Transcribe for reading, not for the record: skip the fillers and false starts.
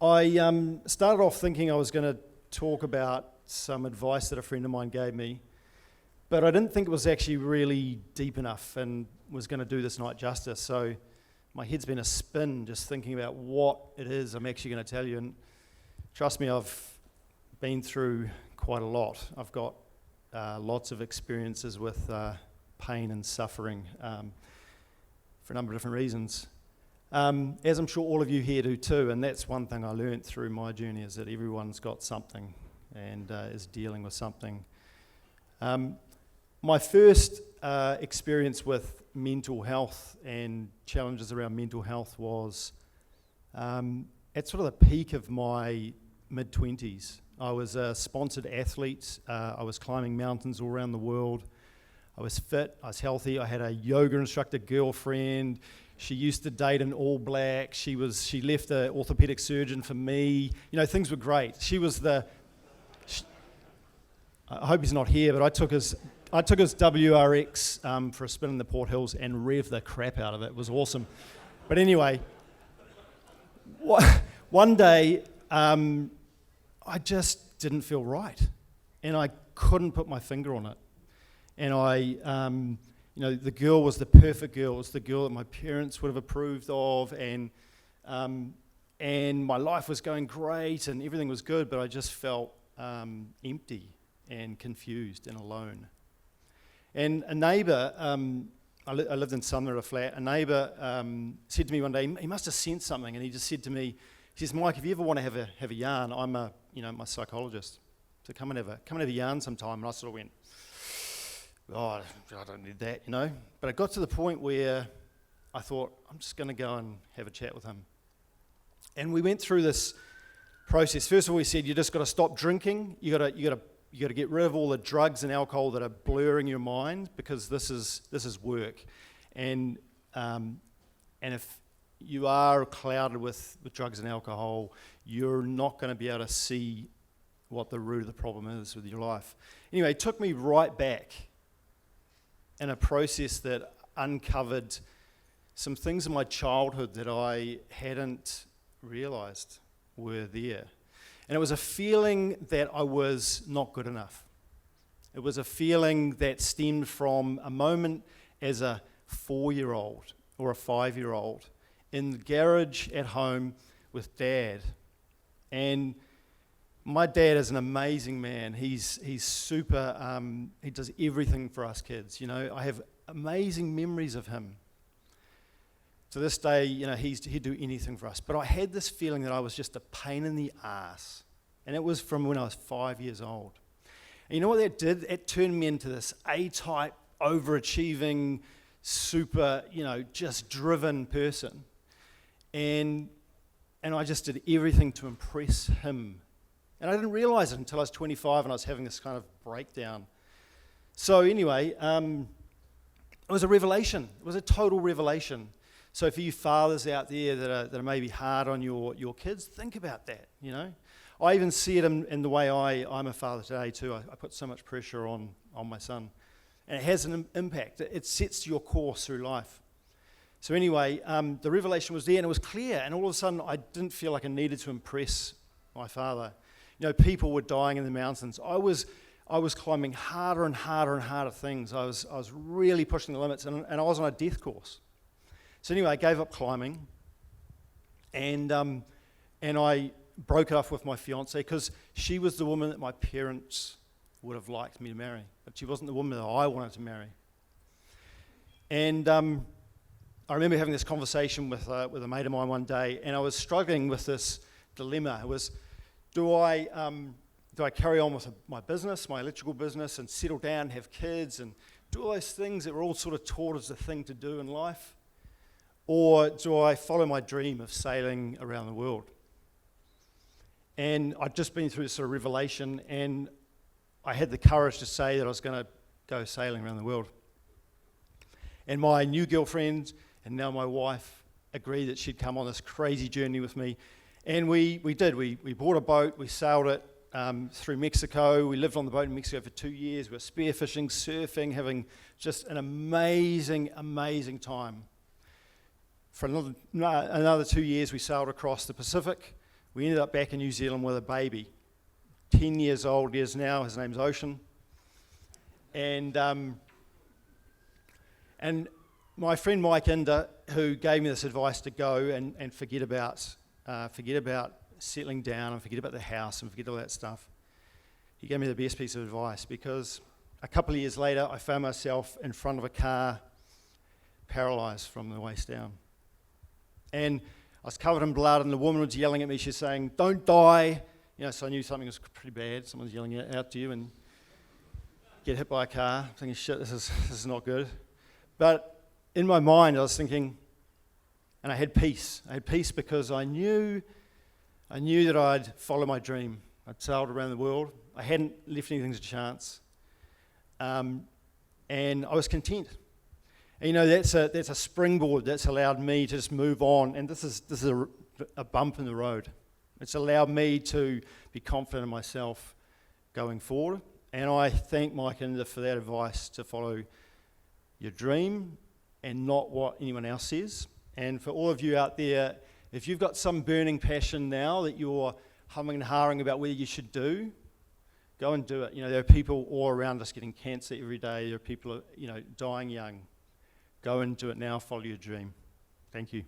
I started off thinking I was going to talk about some advice that a friend of mine gave me, but I didn't think it was actually really deep enough and was going to do this night justice. So my head's been a spin just thinking about what it is I'm actually going to tell you. And trust me, I've been through quite a lot. I've got lots of experiences with pain and suffering for a number of different reasons. As I'm sure all of you here do too, and that's one thing I learned through my journey, is that everyone's got something and is dealing with something. My first experience with mental health and challenges around mental health was at sort of the peak of my mid-20s. I was a sponsored athlete. I was climbing mountains all around the world. I was fit, I was healthy, I had a yoga instructor girlfriend. She used to date an All Black. She left an orthopedic surgeon for me. You know, things were great. I hope he's not here, but I took his WRX for a spin in the Port Hills and revved the crap out of it. It was awesome. But anyway, one day I just didn't feel right, and I couldn't put my finger on it. And the girl was the perfect girl. It was the girl that my parents would have approved of, and my life was going great, and everything was good, but I just felt empty and confused and alone. And a neighbour, I lived in Sunderland, a flat. A neighbour said to me one day, he must have sensed something, and he just said to me, he says, "Mike, if you ever want to have a yarn, I'm my psychologist, so come and have a yarn sometime." And I sort of went, "Oh, I don't need that, But I got to the point where I thought, I'm just going to go and have a chat with him. And we went through this process. First of all, he said, you just got to stop drinking. You got to get rid of all the drugs and alcohol that are blurring your mind, because this is work. And if you are clouded with drugs and alcohol, you're not going to be able to see what the root of the problem is with your life. Anyway, it took me right back in a process that uncovered some things in my childhood that I hadn't realized were there. And it was a feeling that I was not good enough. It was a feeling that stemmed from a moment as a 4-year-old or a 5-year-old in the garage at home with Dad. And my dad is an amazing man. He's super, he does everything for us kids. I have amazing memories of him. To this day, he'd do anything for us. But I had this feeling that I was just a pain in the ass. And it was from when I was 5 years old. And you know what that did? It turned me into this A-type, overachieving, super, just driven person. And I just did everything to impress him. And I didn't realize it until I was 25 and I was having this kind of breakdown. So anyway, it was a revelation. It was a total revelation. So for you fathers out there that are maybe hard on your kids, think about that, I even see it in the way I'm a father today too. I put so much pressure on my son. And it has an impact. It sets your course through life. So anyway, the revelation was there and it was clear. And all of a sudden, I didn't feel like I needed to impress my father. People were dying in the mountains. I was climbing harder and harder and harder things. I was really pushing the limits, and I was on a death course. So anyway, I gave up climbing, and I broke it off with my fiancée, because she was the woman that my parents would have liked me to marry, but she wasn't the woman that I wanted to marry. And I remember having this conversation with a mate of mine one day, and I was struggling with this dilemma. It was, do I carry on with my business, my electrical business, and settle down, have kids, and do all those things that we're all sort of taught as the thing to do in life? Or do I follow my dream of sailing around the world? And I'd just been through this sort of revelation, and I had the courage to say that I was going to go sailing around the world. And my new girlfriend, and now my wife, agreed that she'd come on this crazy journey with me. And we did. We bought a boat, we sailed it through Mexico. We lived on the boat in Mexico for 2 years. We were spearfishing, surfing, having just an amazing, amazing time. For another 2 years, we sailed across the Pacific We ended up back in New Zealand with a baby. 10 years old he is now. His name's Ocean. And my friend Mike Inder, who gave me this advice to go and forget about settling down and forget about the house and forget all that stuff, he gave me the best piece of advice, because a couple of years later I found myself in front of a car, paralysed from the waist down. And I was covered in blood, and the woman was yelling at me. She's saying, "Don't die." So I knew something was pretty bad. Someone's yelling out to you and get hit by a car. I'm thinking, shit, this is not good. But in my mind I was thinking, and I had peace. I had peace because I knew that I'd follow my dream. I'd sailed around the world. I hadn't left anything to chance. And I was content. And that's a springboard that's allowed me to just move on. And this is a bump in the road. It's allowed me to be confident in myself going forward. And I thank Mike Inder for that advice, to follow your dream and not what anyone else says. And for all of you out there, if you've got some burning passion now that you're humming and hawing about whether you should do, go and do it. There are people all around us getting cancer every day. There are people, dying young. Go and do it now. Follow your dream. Thank you.